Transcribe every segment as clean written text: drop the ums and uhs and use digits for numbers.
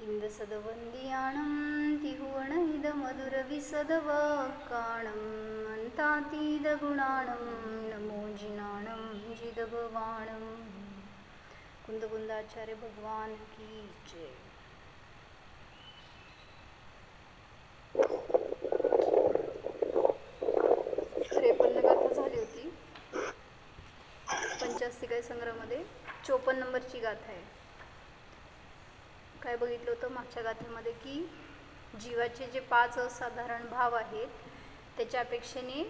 इंदसदवंदियाणं तिहुवणहिदमधुरविसदवकाणं अन्तातीदगुणाणं नमो जिनाणं जिदभवाणं। कुंदकुंदाचार्य भगवान की जय। गाथा झाली होती 85 संग्रहामध्ये 54 नंबरची गाथा आहे. काय बघितलं होतं मागच्या गाथेमध्ये की जीवाचे जे 5 असाधारण भाव आहेत त्याच्या अपेक्षेने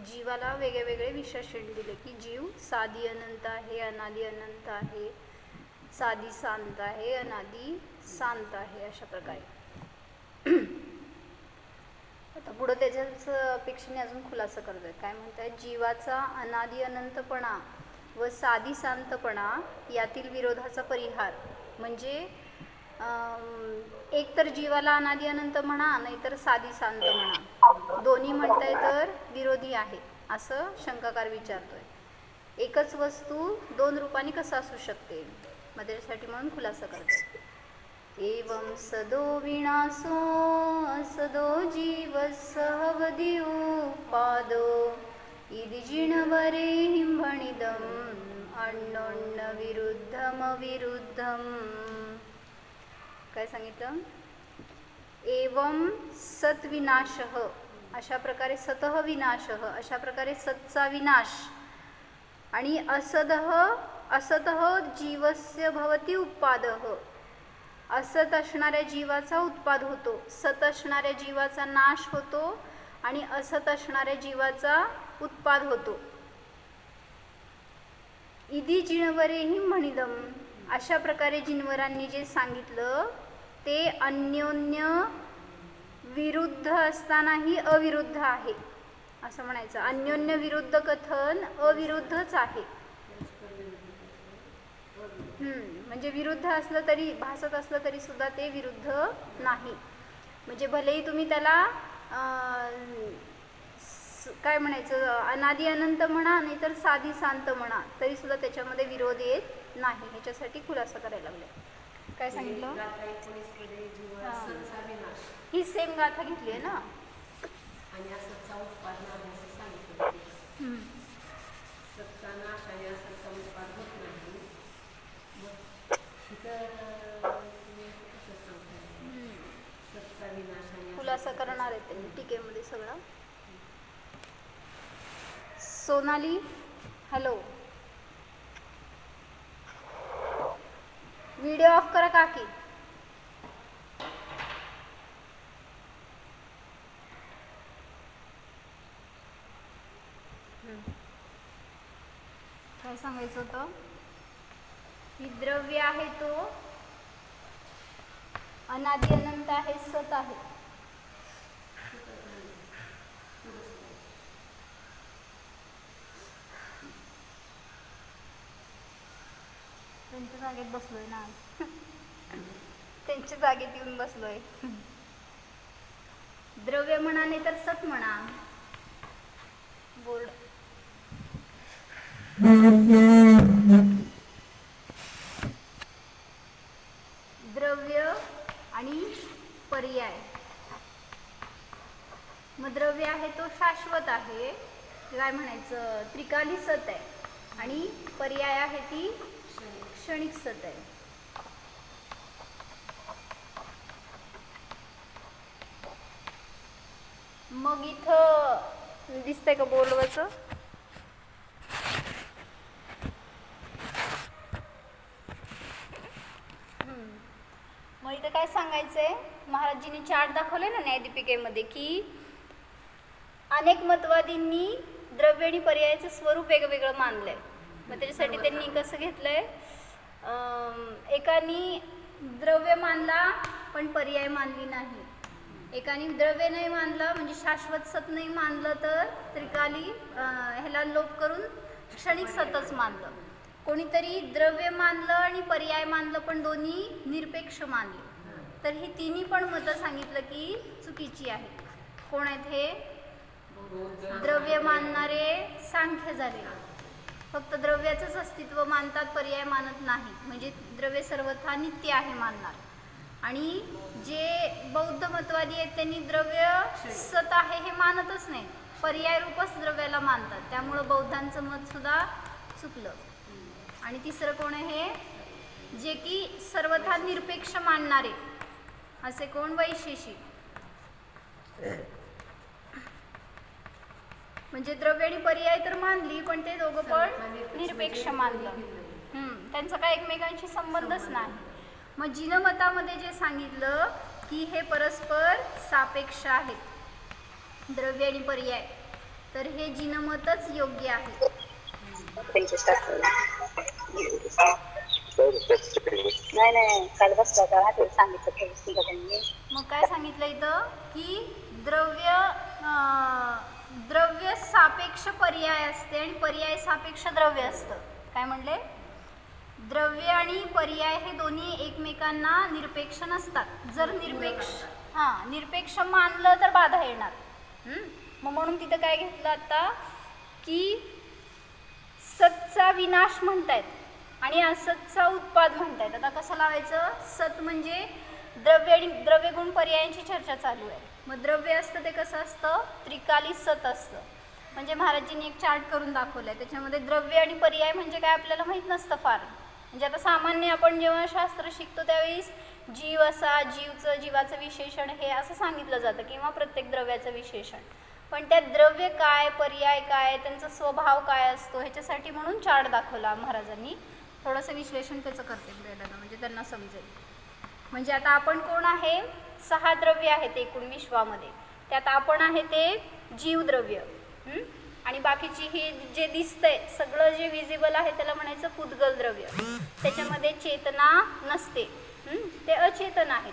जीवाला वेगळे वेगळे विशेषण दिले की जीव साधी अनंत आहे, अनादी अनंत आहे, साधी शांत आहे, अनादी शांत आहे, अशा प्रकारे. आता पुढे त्याच्याच अपेक्षेने अजून खुलासा करतोय. काय म्हणताय? जीवाचा अनादी अनंतपणा व साधी शांतपणा यातील विरोधाचा परिहार म्हणजे एक तर जीवाला अनादी अनंत म्हणा, नाहीतर साधी शांत म्हणा, दोन्ही म्हणताय तर विरोधी आहे असं शंकाकार विचारतोय. एकच वस्तू 2 रूपांनी कसं असू शकते? मग त्याच्यासाठी म्हणून खुलासा करतोय. एवं सदो विनाशो असदो जीवसहवदी उपादो इति जिणवरे हिंभणिदम् अन्योन्य विरुद्धम. काय सांगितलं? एवं सत विनाशः, अशा प्रकारे सतः विनाशः, अशा प्रकारे सतचा विनाश, आणि असतः जीवस्य भवति उत्पादः, असत असणाऱ्या जीवाचा उत्पाद होतो, सत असणाऱ्या जीवाचा नाश होतो आणि असत असणाऱ्या जीवाचा उत्पाद होतो. इदी जिणवरेही म्हणिदम, अशा प्रकारे जिनवरांनी जे सांगितलं ते अन्योन्य विरुद्ध असतानाही अविरुद्ध आहे असं म्हणायचं. अन्योन्य विरुद्ध कथन अविरुद्धच आहे. म्हणजे विरुद्ध असलं तरी, भासत असलं तरी सुद्धा ते विरुद्ध नाही. म्हणजे भलेही तुम्ही त्याला काय म्हणायचं, अनादी अनंत म्हणा नाहीतर साधी शांत म्हणा, तरी सुद्धा त्याच्यामध्ये विरोध येत नाही. ह्याच्यासाठी खुलासा करायला लागले. काय सांगितलं? ही सेम गाथा घेतली आहे ना. खुलासा करणार आहे त्यांनी टीकेमध्ये सगळा. सोनाली, हॅलो, व्हिडिओ ऑफ करा काकी. काय सांगायचं होतं? ही द्रव्य आहे तो अनादी अनंत आहे, सत आहे. त्यांच्या जागेत बसलोय ना, त्यांच्या जागेत येऊन बसलोय. द्रव्य म्हणा नाही तर सत म्हणा. बोर्ड द्रव्य आणि पर्याय. मग द्रव्य आहे तो शाश्वत आहे, काय म्हणायचं, त्रिकाली सत आहे, आणि पर्याय आहे ती क्षणिक सत आहे. मग इथं दिसतंय का बोर्डवरचं? मग इथं काय सांगायचंय, महाराजींनी चार्ट दाखवले ना न्यायदीपिकेमध्ये की अनेक मतवादींनी द्रव्य आणि पर्यायाचं स्वरूप वेगवेगळं मानलंय. मग त्याच्यासाठी त्यांनी कसं घेतलंय, एकानी द्रव्य मानला पण पर्याय मानली नाही, एकाने द्रव्य नाही मानलं म्हणजे शाश्वत सत नाही मानलं तर त्रिकाली ह्याला लोप करून क्षणिक सतच मानलं. कोणीतरी द्रव्य मानलं आणि पर्याय मानलं पण दोन्ही निरपेक्ष मानले. तर ही तिन्ही पण मतं सांगितलं की चुकीची आहेत. कोण आहेत हे? द्रव्य मानणारे सांख्य झाले. फक्त द्रव्याचंच अस्तित्व मानतात, पर्याय मानत नाही. म्हणजे द्रव्य सर्वथा नित्य आहे मानणार. आणि जे बौद्ध मतवादी आहेत त्यांनी द्रव्य सत आहे हे मानतच नाही, पर्याय रूपच द्रव्याला मानतात. त्यामुळं बौद्धांचं मत सुद्धा चुकलं. आणि तिसरं कोण आहे, जे की सर्वथा निरपेक्ष मानणारे असे कोण, वैशेषिक. म्हणजे द्रव्य आणि पर्याय तर मानली, पण ते दोघं पण निरपेक्ष मानलं. त्यांचा काय एकमेकांशी संबंधच नाही. मग जिनमतामध्ये जे सांगितलं की हे परस्पर सापेक्ष आहेत द्रव्य आणि पर्याय, तर हे जिनमतच योग्य आहे. नाही काल बसला होता ते सांगितलं. मग काय सांगितलं इथं की द्रव्य सापेक्ष पर्याय असते आणि पर्याय सापेक्ष द्रव्य असतं. काय म्हणले, द्रव्य आणि पर्याय हे दोन्ही एकमेकांना निरपेक्ष नसतात. जर निरपेक्ष मानलं तर बाधा येणार. मग म्हणून तिथं काय घेतलं आता की सतचा विनाश म्हणतायत आणि असतचा उत्पाद म्हणतायत. आता कसं लावायचं, सत म्हणजे द्रव्य आणि द्रव्यगुण पर्यायांची चर्चा चालू आहे. मग द्रव्य असतं ते कसं असतं, त्रिकाली सत असतं. म्हणजे महाराजांनी एक चार्ट करून दाखवलाय, त्याच्यामध्ये द्रव्य आणि पर्याय म्हणजे काय आपल्याला माहीत नसतं फार. म्हणजे आता सामान्य आपण जेव्हा शास्त्र शिकतो त्यावेळेस जीव असा, जीवाचं विशेषण हे असं सांगितलं जातं किंवा प्रत्येक द्रव्याचं विशेषण. पण त्यात द्रव्य काय, पर्याय काय, त्यांचा स्वभाव काय असतो ह्याच्यासाठी म्हणून चार्ट दाखवला महाराजांनी. थोडंसं विश्लेषण त्याचं करते पहिल्यांदा, म्हणजे त्यांना समजेल. म्हणजे आता आपण कोण आहे, 6 द्रव्य आहेत एकूण विश्वामध्ये. त्यात आपण आहे ते जीवद्रव्य. आणि बाकीची ही जे दिसतंय सगळं जे विजिबल आहे त्याला म्हणायचं पुद्गल द्रव्य. त्याच्यामध्ये चेतना नसते, ते अचेतन आहेत.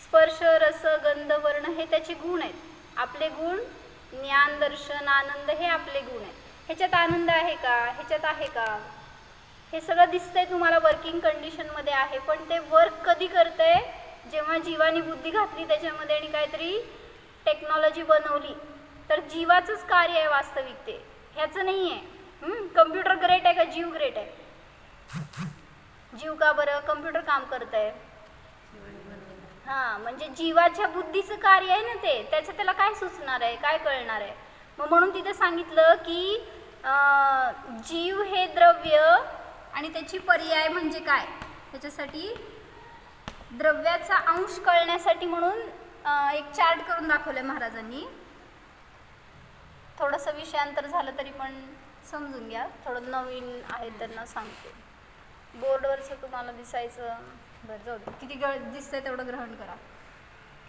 स्पर्श, रस, गंध, वर्ण हे त्याचे गुण आहेत. आपले गुण ज्ञान, दर्शन, आनंद हे आपले गुण आहेत. ह्याच्यात आनंद आहे का, ह्याच्यात आहे का, हे सगळं दिसतंय तुम्हाला वर्किंग कंडिशनमध्ये आहे. पण ते वर्क कधी करतंय, जेव्हा जीवानी बुद्धी घातली त्याच्यामध्ये आणि काहीतरी टेक्नॉलॉजी बनवली, तर जीवाचंच कार्य आहे वास्तविक, ते ह्याचं नाही आहे. कम्प्युटर ग्रेट आहे का, जीव ग्रेट आहे? जीव का बरं, कम्प्युटर काम करत आहे. म्हणजे जीवाच्या बुद्धीचं कार्य आहे ना ते, त्याचं त्याला काय सुचणार आहे, काय कळणार आहे. मग म्हणून तिथे सांगितलं की जीव हे द्रव्य आणि त्याची पर्याय म्हणजे काय, त्याच्यासाठी द्रव्याचा अंश कळण्यासाठी म्हणून एक चार्ट करून दाखवलंय महाराजांनी. थोडंसं विषयांतर झालं तरी पण समजून घ्या, थोडं नवीन आहे त्यांना सांगते. बोर्डवरचं तुम्हाला दिसायचं, बरं जाऊ दे, किती दिसतंय तेवढं ग्रहण करा.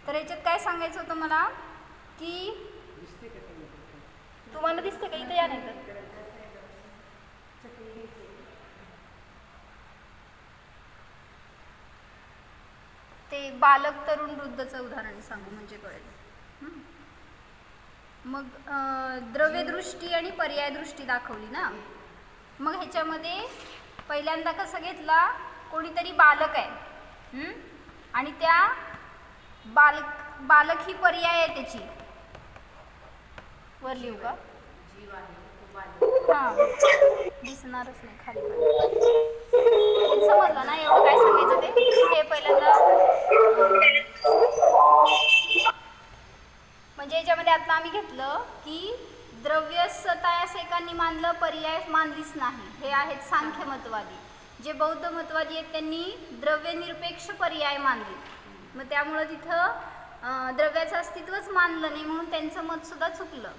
तर याच्यात काय सांगायचं होतं मला की तुम्हाला दिसतं का, इथं या नाही तर ते बालक तरुण वृद्धचं उदाहरण सांगू म्हणजे कळेल. मग द्रव्यदृष्टी आणि पर्यायदृष्टी दाखवली ना. मग ह्याच्यामध्ये पहिल्यांदा कसं घेतला, कोणीतरी बालक आहे आणि त्या बालक ही पर्याय आहे त्याची. वर लिहू का, दिसणारच नाही खाली. समजलं ना एवढं काय सांगायचं ते. हे पहिल्यांदा म्हणजे याच्यामध्ये आता आम्ही घेतलं की द्रव्य सतायास एकांनी मानलं, पर्याय मानलीच नाही. हे आहेत सांख्य मतवादी. जे बौद्ध मतवादी आहेत त्यांनी द्रव्य निरपेक्ष पर्याय मानले. मग त्यामुळं तिथं द्रव्याचं अस्तित्वच मानलं नाही, म्हणून त्यांचं मत सुद्धा चुकलं.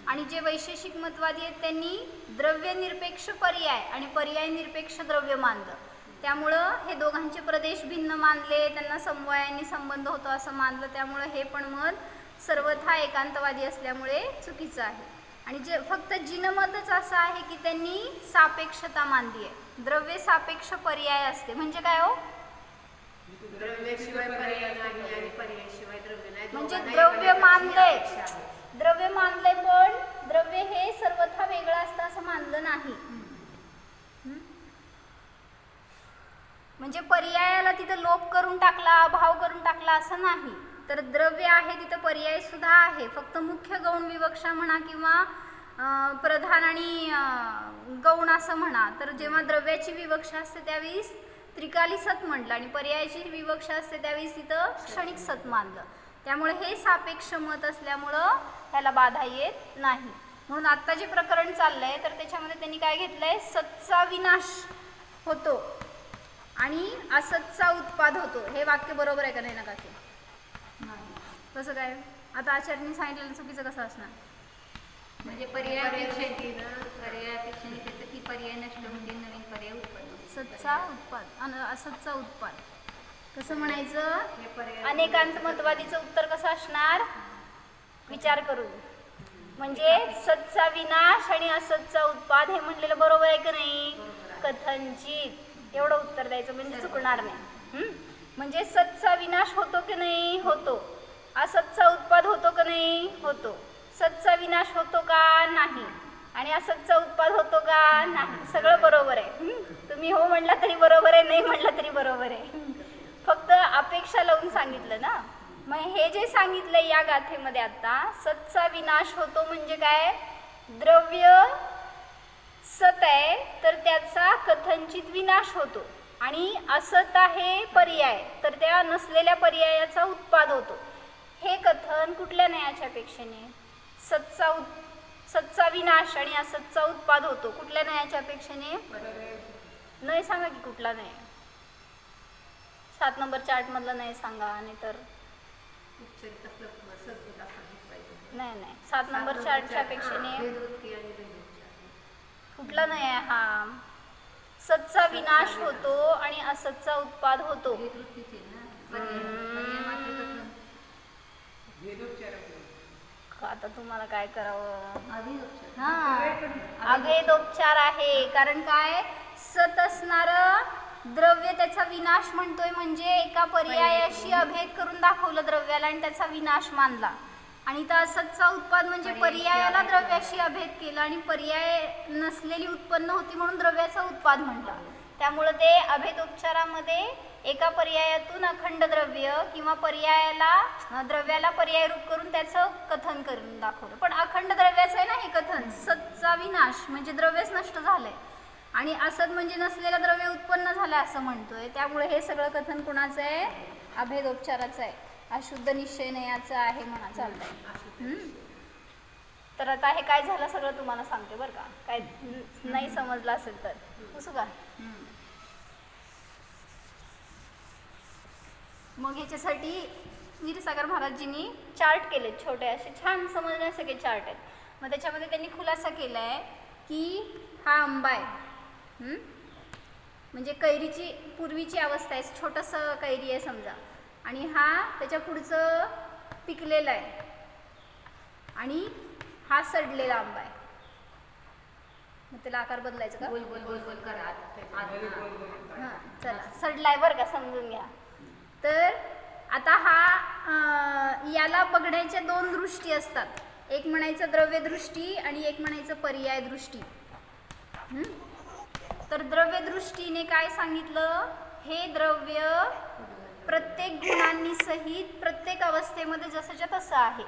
आणि जे वैशेषिक मतवादी आहेत त्यांनी द्रव्य निरपेक्ष पर्याय आणि पर्याय निरपेक्ष द्रव्य मानलं. त्यामुळं हे दोघांचे प्रदेश भिन्न मानले, त्यांना समवायांनी संबंध होतो असं मानलं. त्यामुळं हे पण मत सर्वथा एकांतवादी असल्यामुळे चुकीचं आहे. आणि जे फक्त जिनमतच असं आहे की त्यांनी सापेक्षता मानली आहे. द्रव्य सापेक्ष पर्याय असते म्हणजे काय हो, म्हणजे द्रव्य मानलंय पण द्रव्य हे सर्वथा वेगळं असतं असं मानलं नाही. म्हणजे पर्यायाला तिथं लोप करून टाकला, अभाव करून टाकला असं नाही. तर द्रव्य आहे तिथं पर्याय सुद्धा आहे. फक्त मुख्य गौण विवक्षा म्हणा किंवा प्रधान आणि गौण असं म्हणा, तर जेव्हा द्रव्याची विवक्षा असते त्यावेळी त्रिकाली सत म्हटलं आणि पर्यायाची विवक्षा असते त्यावेळेस तिथं क्षणिक सत मानलं. त्यामुळे हे सापेक्ष मत असल्यामुळं त्याला बाधा येत नाही. म्हणून आत्ता जे प्रकरण चाललंय तर त्याच्यामध्ये त्यांनी काय घेतलंय, सतचा विनाश होतो आणि असतचा उत्पाद होतो. हे वाक्य बरोबर आहे का नाही नका की? कसं काय? आता आचार्यांनी सांगितलेलं चुकीचं कसं असणार? म्हणजे पर्यायापेक्षा त्याचं की पर्याय नष्ट म्हणजे नवीन पर्याय उत्पन्न होतो. सतचा उत्पाद आणि असतचा उत्पाद कसं म्हणायचं? हे पर्याय अनेकांतमतवादीचं उत्तर कसं असणार? विचार करू. म्हणजे सतचा विनाश आणि असतचा उत्पाद हे म्हणलेलं बरोबर आहे का नाही? कथनचित एवढं उत्तर द्यायचं म्हणजे चुकणार नाही. म्हणजे सतचा विनाश होतो की नाही? होतो. असतचा उत्पाद होतो का नाही? होतो. सतचा विनाश होतो का? नाही. आणि असतचा उत्पाद होतो का? नाही. सगळं बरोबर आहे. तुम्ही हो म्हणला तरी बरोबर आहे, नाही म्हणलं तरी बरोबर आहे. फक्त अपेक्षा लावून सांगितलं ना. मग हे जे सांगितलंय या गाथेमध्ये आता, सतचा विनाश होतो म्हणजे काय? द्रव्य सत आहे तर त्याचा कथनचित विनाश होतो आणि असत आहे पर्याय तर त्या नसलेल्या पर्यायाचा उत्पाद होतो. हे कथन कुठल्या न्यायाच्या अपेक्षेने? सतचा विनाश आणि असतचा उत्पाद होतो. कुठल्या न्यायाच्या अपेक्षेने? नाही सांगा की कुठला नाही. 7 नंबर चार्ट मधला नाही सांगा. नाही तर नाही 7 नंबर चार्टच्या अपेक्षेने कुठला नाही आहे हा? सतचा विनाश होतो आणि असतचा उत्पाद होतो. आता तुम्हाला काय करावं? हा, अभेदोपचार आहे. कारण काय? सत असणार द्रव्य त्याचा विनाश म्हणतोय म्हणजे एका पर्यायाशी अभेद करून दाखवलं द्रव्याला आणि त्याचा विनाश मानला. आणि तर असतचा उत्पाद म्हणजे पर्यायाला द्रव्याशी अभेद केला आणि पर्याय नसलेली उत्पन्न होती म्हणून द्रव्याचा उत्पाद म्हणला. त्यामुळे ते अभेदोपचारामध्ये एका पर्यायातून अखंड द्रव्य किंवा द्रव्याला पर्याय रूप करून त्याचं कथन करून दाखवलं. पण अखंड द्रव्याचं आहे ना हे कथन. सतचा विनाश म्हणजे द्रव्यच नष्ट झालंय आणि असत म्हणजे नसलेलं द्रव्य उत्पन्न झालं असं म्हणतोय. त्यामुळे हे सगळं कथन कुणाचं आहे? अभेदोपचाराचं आहे. अशुद्ध निश्चय नयाचं आहे म्हणा चालतंय. तर आता हे काय झालं सगळं तुम्हाला सांगते बरं का. काय नाही समजलं असेल तर पुसू का? मग ह्याच्यासाठी क्षीरसागर महाराजजींनी चार्ट केले छोटे असे छान समजण्यासारखे चार्ट आहेत. मग त्याच्यामध्ये त्यांनी खुलासा केला आहे की हा आंबा आहे, म्हणजे कैरीची पूर्वीची अवस्था आहे, छोटंसं कैरी आहे समजा, आणि हा त्याच्या पुढचं पिकलेलं आहे आणि हा सडलेला आंबा आहे. मग त्याला आकार बदलायचा का? बोल बोल बोल बोल करा. हां चला, सडलाय बरं का, समजून घ्या. तर आता हा याला बघण्याच्या 2 दृष्टी असतात. एक म्हणायचं द्रव्य दृष्टी आणि एक म्हणायचं पर्याय दृष्टी. तर द्रव्य दृष्टीने काय सांगितलं? हे द्रव्य प्रत्येक गुणांनी सहित प्रत्येक अवस्थेमध्ये जसंच्या तसं आहे.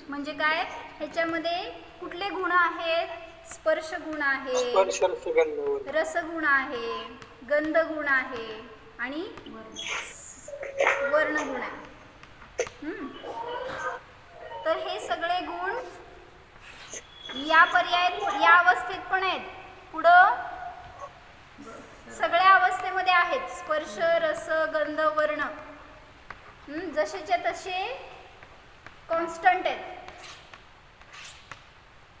म्हणजे काय? ह्याच्यामध्ये कुठले गुण आहेत? स्पर्श गुण आहे, रसगुण आहे, गंध गुण आहे आणि वर्ण गुण आहे. तर हे सगळे गुण या या अवस्थेत पण आहेत, पुढं सगळ्या अवस्थेमध्ये आहेत. स्पर्श, रस, गंध, वर्ण जसेच्या तसे कॉन्स्टंट आहेत.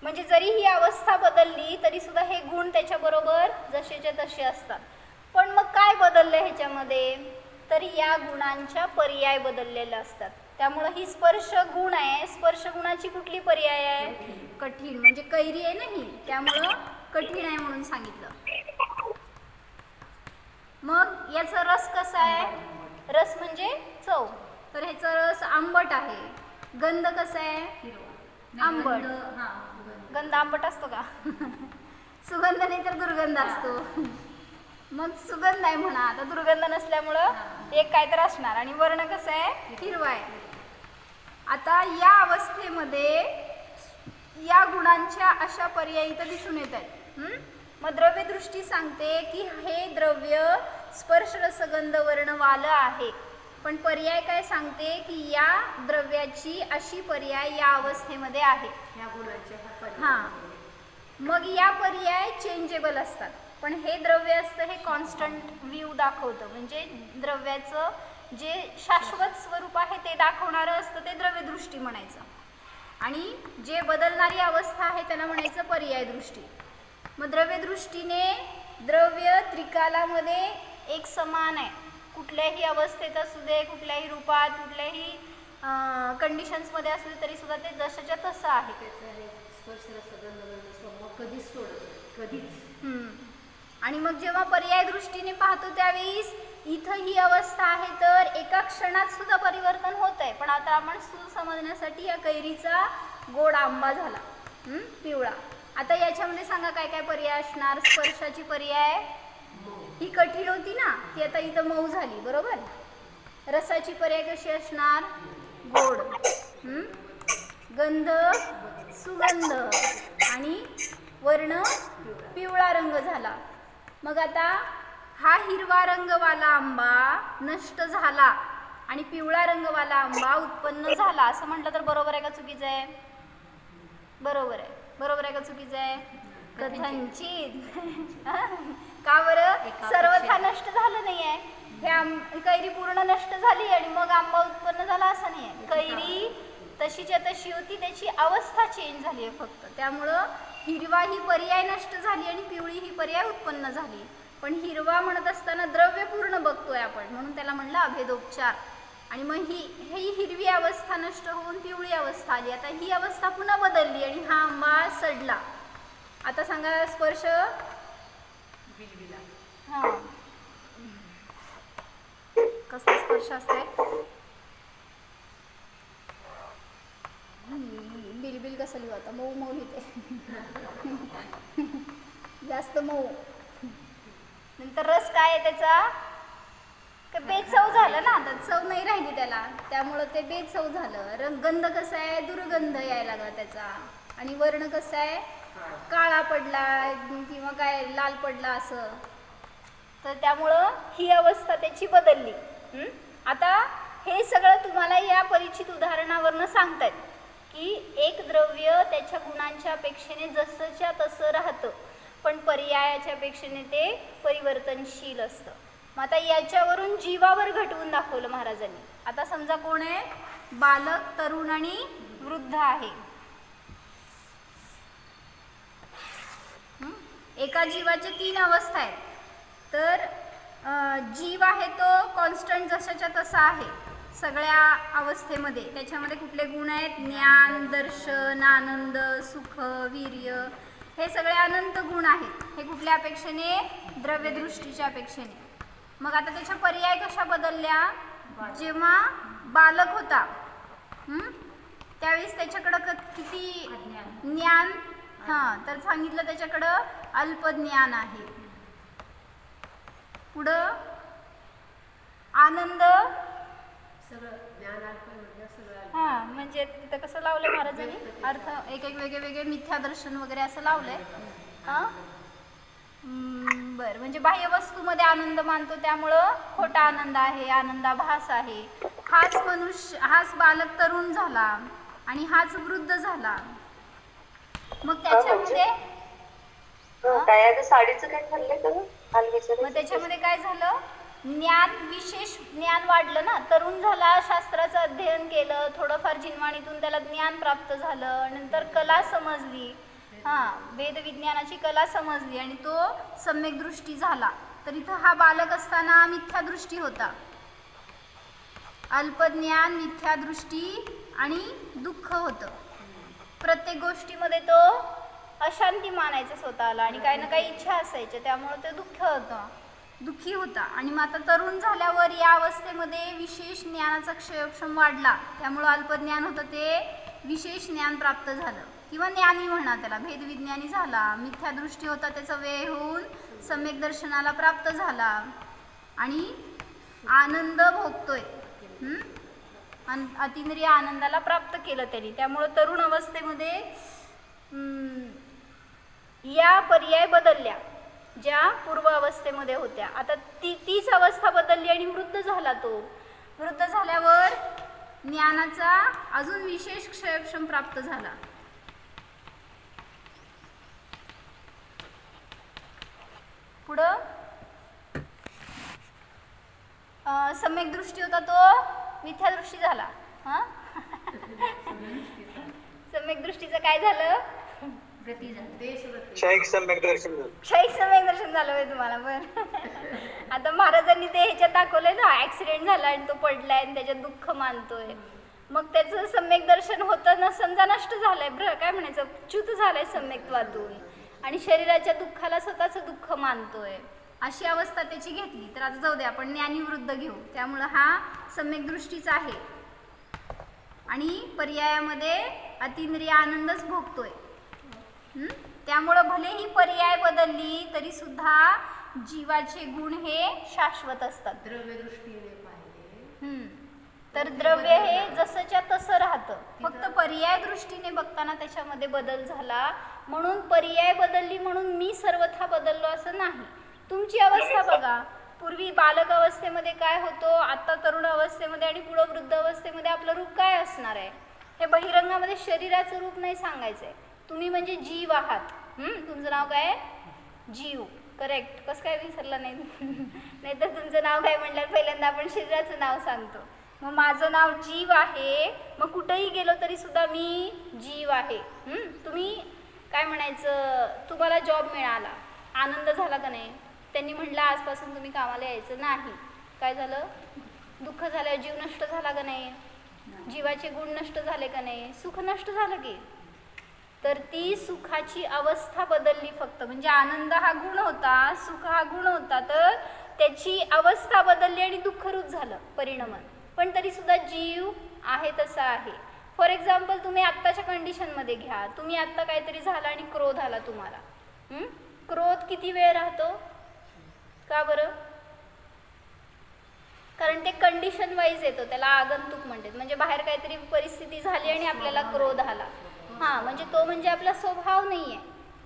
म्हणजे जरी ही अवस्था बदलली तरी सुद्धा हे गुण त्याच्याबरोबर जसेच्या तसे असतात. पण मग काय बदललं ह्याच्यामध्ये? तर या गुणांच्या पर्याय बदललेले असतात. त्यामुळे ही स्पर्श गुण आहे. स्पर्श गुणाची कुठली पर्याय आहे? कठीण, म्हणजे कैरी आहे ना ही, त्यामुळं कठीण आहे म्हणून सांगितलं. मग याचा रस कसा आहे? रस म्हणजे चव, तर ह्याचा रस आंबट आहे. गंध कसा आहे? आंबट. गंध आंबट असतो का? सुगंध नाही तर दुर्गंध असतो. मग सुगंध आहे म्हणा, आता दुर्गंध नसल्यामुळं एक काय तर असणार. आणि वर्ण कसं आहे? हिरवा आहे. आता या अवस्थेमध्ये या गुणांच्या अशा पर्यायी तर दिसून येत आहेत. मग द्रव्य दृष्टी सांगते की हे द्रव्य स्पर्श रसगंध वर्ण वाल आहे. पण पर्याय काय सांगते की या द्रव्याची अशी पर्याय या अवस्थेमध्ये आहे. ह्या गुणाचे हा पर्याय. हां, मग या पर्याय चेंजेबल असतात. पण हे द्रव्य असतं हे कॉन्स्टंट व्ह्यू दाखवतं, म्हणजे द्रव्याचं जे शाश्वत स्वरूप आहे ते दाखवणारं असतं ते द्रव्यदृष्टी म्हणायचं. आणि जे बदलणारी अवस्था आहे त्याला म्हणायचं पर्याय दृष्टी. मग द्रव्यदृष्टीने द्रव्य त्रिकालामध्ये एक समान आहे. कुठल्याही अवस्थेत असू दे, कुठल्याही रूपात, कुठल्याही कंडिशन्समध्ये असले तरी सुद्धा ते जशाच्या तसं आहे. त्याचा हे स्पर्श रसगंध स्वभाव कधीच सोडत नाही, कधीच. आणि मग जेव्हा पर्याय दृष्टीने पाहतो त्यावेळेस इथं ही अवस्था आहे तर एका क्षणात सुद्धा परिवर्तन होत आहे. पण आता आपण स्थूल समजण्यासाठी या कैरीचा गोड आंबा झाला, पिवळा. आता याच्यामध्ये सांगा काय काय पर्याय असणार. स्पर्शाची पर्याय ही कठीण होती ना, ती आता इथं मऊ झाली, बरोबर. रसाची पर्याय कशी असणार, गोड. गंध सुगंध आणि वर्ण पिवळा रंग झाला. मग आता हा हिरवा रंगवाला आंबा नष्ट झाला आणि पिवळा रंगवाला आंबा उत्पन्न झाला असं म्हटलं तर बरोबर आहे का चुकीचं आहे? बरोबर आहे. बरोबर आहे का चुकीचं आहे? कथनचित. का बरं? सर्वथा नष्ट झालं नाही आहे. हे कैरी पूर्ण नष्ट झाली आणि मग आंबा उत्पन्न झाला असं नाही आहे. कैरी तशीच्या तशी होती, त्याची अवस्था चेंज झाली आहे फक्त. त्यामुळं हिरवा ही पर्याय नष्ट झाली आणि पिवळी ही पर्याय उत्पन्न झाली. पण हिरवा म्हणत असताना द्रव्य पूर्ण बघतोय आपण, म्हणून त्याला म्हणलं अभेदोपचार. आणि मग ही हिरवी अवस्था नष्ट होऊन पिवळी अवस्था आली. आता ही अवस्था पुन्हा बदलली आणि हा आंबा सडला. आता सांगा स्पर्श. हां, कसला स्पर्श असतोय? बिलबिल कसं लिहू आता? मऊ मऊ लिहिते. जास्त मऊ. नंतर रस काय आहे त्याचा? बेचव झालं ना, तर चव नाही राहिली त्याला, त्यामुळं ते बेचव झालं. गंध कसा आहे? दुर्गंध यायला लागला त्याचा. आणि वर्ण कसा आहे? काळा पडला किंवा काय लाल पडला असं. तर त्यामुळं ही अवस्था त्याची बदलली. आता हे सगळं तुम्हाला या परिचित उदाहरणावरनं सांगतायत की एक द्रव्य त्याच्या गुणांच्या अपेक्षेने जसंच्या तसं राहतं, पण पर्यायाच्या अपेक्षेने ते परिवर्तनशील असतं. मग आता याच्यावरून जीवावर घटवून दाखवलं महाराजांनी. आता समजा कोण आहे? बालक, तरुण आणि वृद्ध आहे. एका जीवाच्या 3 अवस्था आहेत. तर जीव आहे तो कॉन्स्टंट जशाच्या तसा आहे सगळ्या अवस्थेमध्ये. त्याच्यामध्ये कुठले गुण आहेत? ज्ञान, दर्शन, आनंद, सुख, वीर्य, हे सगळे अनंत गुण आहेत. हे कुठल्या अपेक्षेने? द्रव्यदृष्टीच्या अपेक्षेने. मग आता त्याच्या पर्याय कशा बदलल्या? जेव्हा बालक होता त्यावेळेस त्याच्याकडं किती ज्ञान? हां, तर सांगितलं त्याच्याकडं अल्पज्ञान आहे. पुढं आनंद, सगळं ज्ञान अल्प म्हणजे सगळं. हां, म्हणजे तिथं कसं लावलं महाराजांनी? अर्थ एक एक वेगळे वेगळे मिथ्या दर्शन वगैरे असं लावलंय. हां, बरं. म्हणजे बाह्य वस्तूमध्ये आनंद मानतो त्यामुळं खोटा आनंद आहे, आनंदाभास आहे. हाच बालक तरुण झाला आणि हाच वृद्ध झाला. मग त्याच्यामध्ये काय साडीचं काय ठरलंय का? मग त्याच्यामध्ये काय झालं? ज्ञान, विशेष ज्ञान वाढलं ना. तरुण झाला, शास्त्राचं अध्ययन केलं, थोडंफार जिनवाणीतून त्याला ज्ञान प्राप्त झालं, नंतर कला समजली. हां, वेदविज्ञानाची कला समजली आणि तो सम्यक दृष्टी झाला. तर इथं हा बालक असताना मिथ्यादृष्टी होता. अल्पज्ञान, मिथ्यादृष्टी आणि दुःख होतं. प्रत्येक गोष्टीमध्ये तो अशांती मानायचं स्वतःला आणि काही ना काही इच्छा असायच्या, त्यामुळे ते दुःखी होता. आणि मग आता तरुण झाल्यावर या अवस्थेमध्ये विशेष ज्ञानाचा क्षयक्षम वाढला, त्यामुळं अल्पज्ञान होतं ते विशेष ज्ञान प्राप्त झालं किंवा ज्ञानी म्हणा त्याला, भेदविज्ञानी झाला. मिथ्यादृष्टी होता त्याचा वेळ होऊन सम्यक दर्शनाला प्राप्त झाला आणि आनंद भोगतोय. अतिंद्रिय आनंदाला प्राप्त केलं त्यांनी. त्यामुळं तरुण अवस्थेमध्ये या पर्याय बदलल्या. ज्या पूर्व अवस्थेमध्ये होत्या. आता तीच अवस्था बदलली आणि वृद्ध झाला तो. वृद्ध झाल्यावर ज्ञानाचा अजून विशेष क्षयक्षम प्राप्त झाला. पुढं सम्यक दृष्टी होता तो मिथ्या दृष्टी झाला. हा सम्यक दृष्टीचं काय झालं? गती झाली. क्षयिक सम्यक दर्शन झालं. क्षयिक सम्यक दर्शन झालं होय तुम्हाला. पण आता महाराजांनी ते ह्याच्यात दाखवलंय ना, ऍक्सिडेंट झाला आणि तो पडलाय आणि त्याच्यात दुःख मानतोय. मग त्याचं सम्यक दर्शन होतं ना, समजा नष्ट झालंय, काय म्हणायचं, च्युत झालंय सम्यक्त्वातून आणि शरीराच्या दुःखाला स्वतःचं दुःख मानतोय. अशी अवस्था त्याची घेतली. तर आता जाऊ दे, आपण ज्ञानी वृद्ध घेऊ. त्यामुळं हा सम्यक दृष्टीचा आहे आणि पर्यायामध्ये अतिंद्रिय आनंदच भोगतोय. त्यामुळं भलेही पर्याय बदलली तरी सुद्धा जीवाचे गुण हे शाश्वत असतात. द्रव्य दृष्टीने पाहिले तर द्रव्य हे जसंच्या तसं राहतं. फक्त पर्याय दृष्टीने बघताना त्याच्यामध्ये बदल झाला. म्हणून पर्याय बदलली म्हणून मी सर्वथा बदललो असं नाही. तुमची अवस्था बघा. पूर्वी बालक अवस्थेमध्ये काय होतो, आता तरुण अवस्थेमध्ये आणि पुढं वृद्ध अवस्थेमध्ये आपलं रूप काय असणार आहे. हे बहिरंगामध्ये शरीराचं रूप नाही सांगायचंय. तुम्ही म्हणजे जीव आहात. तुमचं नाव काय? जीव. करेक्ट. कसं काय विसरला नाही? नाही तर तुमचं नाव काय म्हटलं पहिल्यांदा आपण शरीराचं नाव सांगतो. मग माझं नाव जीव आहे. मग कुठेही गेलो तरी सुद्धा मी जीव आहे. तुम्ही काय म्हणायचं, तुम्हाला जॉब मिळाला, आनंद झाला का नाही? त्यांनी म्हटलं आजपासून तुम्ही कामाला यायचं नाही. काय झालं? दुःख झालं. जीव नष्ट झाला का नाही? जीवाचे गुण नष्ट झाले का नाही? सुख नष्ट झालं की. तर ती सुखाची अवस्था बदलली फक्त. म्हणजे आनंद हा गुण होता, सुख हा गुण होता, तर त्याची अवस्था बदलली आणि दुःखरूप झालं परिणाम. पण तरी सुद्धा जीव आहे तसा आहे. फॉर एक्झाम्पल तुम्ही आत्ताच्या कंडिशनमध्ये घ्या. तुम्ही आत्ता काहीतरी झालं आणि क्रोध आला तुम्हाला. क्रोध किती वेळ राहतो? का बरं? कारण ते कंडिशन वाईज येतो. त्याला आगंतुक म्हणतात. म्हणजे बाहेर काहीतरी परिस्थिती झाली आणि आपल्याला क्रोध आला. म्हणजे तो म्हणजे आपला स्वभाव नाहीये.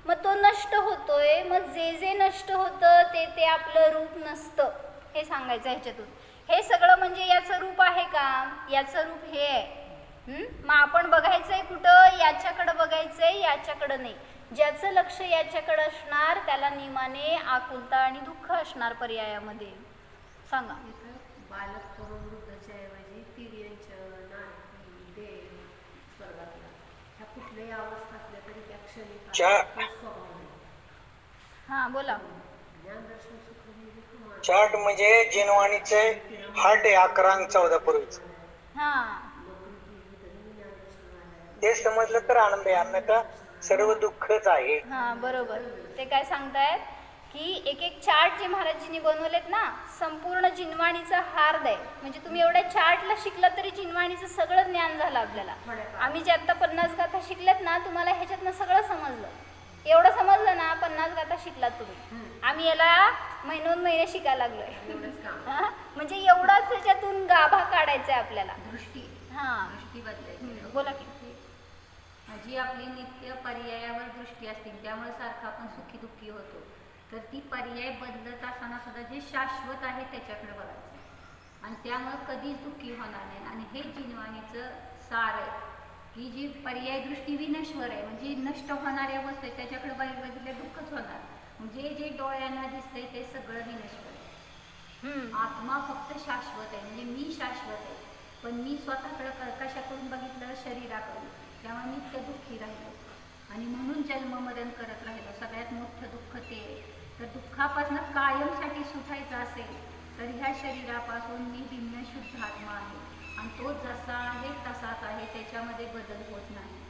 मग तो नष्ट होतोय. मग जे जे नष्ट होतं ते आपलं रूप नसतं हे सांगायचं ह्याच्यातून. हे सगळं म्हणजे याचं रूप आहे का? याचं रूप हे आहे. मग आपण बघायचंय कुठं? याच्याकडं बघायचंय, याच्याकडं नाही. ज्याचं लक्ष याच्याकडं असणार त्याला नियमाने आकुलता आणि दुःख असणार पर्यायामध्ये. सांगा. बालक करून वृद्धच्या ऐवजी तिर्यंच, नारकी, देव, स्वर्गातला ह्या कुठल्याही अवस्था असल्या तरी त्या क्षणी बोला. ज्ञानदर्शन सुख निर्विकार. चार्ट म्हणजे जिनवाणीचे हार्ट आहे 11 अंक 14 पूर्वीच. ते समजलं तर आनंद आहे, अन्यथा सर्व दुःखच आहे. बरोबर. ते काय सांगतायत की एक एक चार्ट जे महाराजजींनी बनवलेत ना, संपूर्ण जिनवाणीचा हार्द आहे. म्हणजे तुम्ही एवढ्या चार्टला शिकलात तरी जिनवाणीचं सगळं ज्ञान झालं आपल्याला. आम्ही जे आत्ता 50 गाथा शिकल्यात ना, तुम्हाला ह्याच्यातनं सगळं समजलं. एवढं समजलं ना, 50 गाथा शिकलात तुम्ही. आम्ही याला महिने शिकायला लागलोय. म्हणजे एवढाच त्याच्यातून गाभा काढायचा आहे आपल्याला. दृष्टी बदलायची. बोला की. जी आपली नित्य पर्यायावर दृष्टी असते त्यामुळे सारखं आपण सुखी दुःखी होतो. तर ती पर्याय बदलत असताना सुद्धा जे शाश्वत आहे त्याच्याकडे बघायचं आणि त्यामुळे कधीच दुःखी होणार नाही. आणि हे जिनवाणीचं सार आहे की जी पर्याय दृष्टी विनश्वर आहे. म्हणजे नष्ट होणाऱ्या वस्तू आहे त्याच्याकडे बघितले दुःखच होणार. म्हणजे जे डोळ्यांना दिसतंय ते सगळं विनश्वर आहे. आत्मा फक्त शाश्वत आहे. म्हणजे मी शाश्वत आहे. पण मी स्वतःकडे कशाकडून बघितलं? शरीराकडून. त्यामुळे नित्य दुःखी राहिलो आणि म्हणून जन्ममरण करत राहिलो. सगळ्यात मोठं दुःख ते. तर दुःखापासून कायमसाठी सुटायचं असेल तर ह्या शरीरापासून मी भिन्न शुद्ध आत्मा आहे आणि तो जसा आहे तसाच आहे. त्याच्यामध्ये बदल होत नाही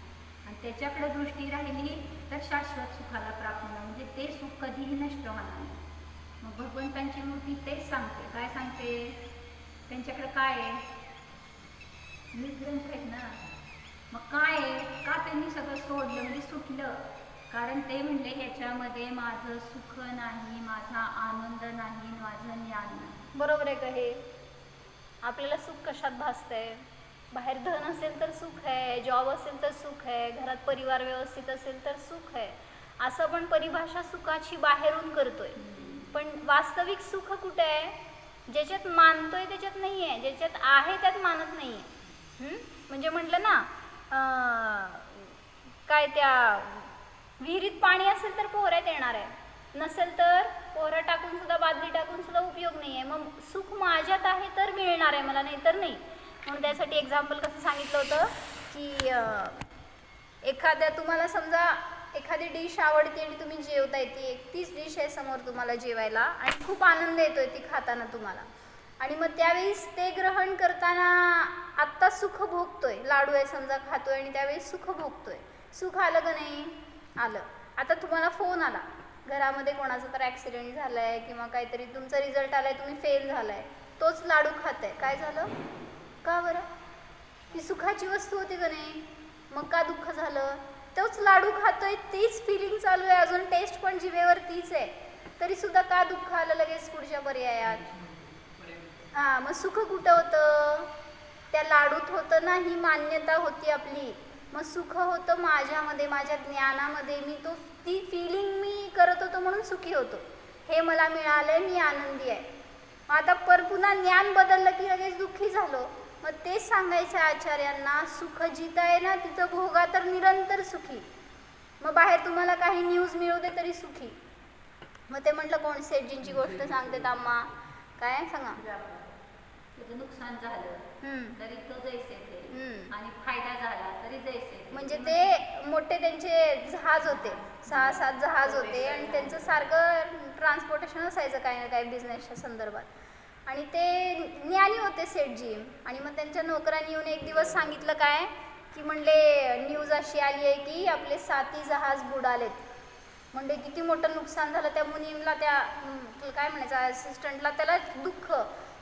आणि त्याच्याकडे दृष्टी राहिली तर शाश्वत सुखाला प्राप्त होणार. म्हणजे ते सुख कधीही नष्ट होणार नाही. मग भगवंतांची मूर्ती तेच सांगते. काय सांगते? त्यांच्याकडे काय आहे? निर्ग्रंथ आहेत ना. मग काय आहे? का त्यांनी सगळं सोडलं म्हणजे सुटलं? कारण ते म्हणले ह्याच्यामध्ये माझं सुख नाही, माझा आनंद नाही, माझं ज्ञान नाही. बरोबर आहे का? हे आपल्याला सुख कशात भासतंय? बाहेर धन असेल तर सुख आहे, जॉब असेल तर सुख आहे, घरात परिवार व्यवस्थित असेल तर सुख आहे. असं आपण परिभाषा सुखाची बाहेरून करतोय, पण वास्तविक सुख कुठे आहे? ज्याच्यात मानतोय त्याच्यात नाही आहे, ज्याच्यात आहे त्यात मानत नाही आहे. म्हणजे म्हटलं ना, काय त्या विहिरीत पाणी असेल तर पोहऱ्यात येणार आहे, नसेल तर पोहरा टाकून सुद्धा, बादली टाकून सुद्धा उपयोग नाही आहे. मग सुख माझ्यात आहे तर मिळणार आहे मला, नाही तर नाही. म्हणून त्यासाठी एक्झाम्पल कसं सांगितलं होतं की एखाद्या, तुम्हाला समजा एखादी डिश आवडते आणि तुम्ही जेवता येते, तीच डिश आहे समोर तुम्हाला जेवायला आणि खूप आनंद येतोय ती खाताना तुम्हाला, आणि मग त्यावेळेस ते ग्रहण करताना आत्ता सुख भोगतोय, लाडू आहे समजा खातोय आणि त्यावेळेस सुख भोगतोय. सुख आलं का नाही? आलं. आता तुम्हाला फोन आला, घरामध्ये कोणाचा तर ॲक्सिडेंट झाला आहे किंवा काहीतरी तुमचा रिझल्ट आला आहे, तुम्ही फेल झाला आहे, तोच लाडू खाताय, काय झालं? का बरं? ती सुखाची वस्तू होती का नाही? मग का दुःख झालं? तोच लाडू खातोय, तीच फिलिंग चालू आहे, अजून टेस्ट पण जिभेवर तीच आहे, तरी सुद्धा का दुःख आलं लगेच पुढच्या पर्यायात? हां, मग सुख कुठं होतं? त्या लाडूत होतं ना, ही मान्यता होती आपली. मग सुख होतं माझ्यामध्ये, माझ्या ज्ञानामध्ये, मी ती फिलिंग मी करत होतो म्हणून सुखी होतो. हे मला मिळालंय, मी आनंदी आहे. आता पुन्हा ज्ञान बदललं की लगेच दुःखी झालो. मग तेच सांगायचं आचार्यांना, सुख जिथं आहे ना तिथं भोगा तर निरंतर सुखी. मग बाहेर तुम्हाला काही न्यूज मिळू दे तरी सुखी. मग ते म्हटलं कोण सेठजींची गोष्ट सांगते आम्हा, काय सांगा? त्याचं नुकसान झालं तरी तो जैसे थे, आणि फायदा झाला तरी जैसे थे. म्हणजे ते मोठे त्यांचे जहाज होते, 6-7 जहाज होते आणि त्यांचं सारखं ट्रान्सपोर्टेशन असायचं काही ना काही बिझनेसच्या संदर्भात. आणि ते ज्ञानी होते सेठजी. आणि मग त्यांच्या नोकरांनी येऊन एक दिवस सांगितलं काय की म्हणले न्यूज अशी आली आहे की आपले 7 जहाज बुडालेत. म्हणजे किती मोठं नुकसान झालं. त्या मुनीमला, त्या काय म्हणायचं असिस्टंटला, त्याला दुःख.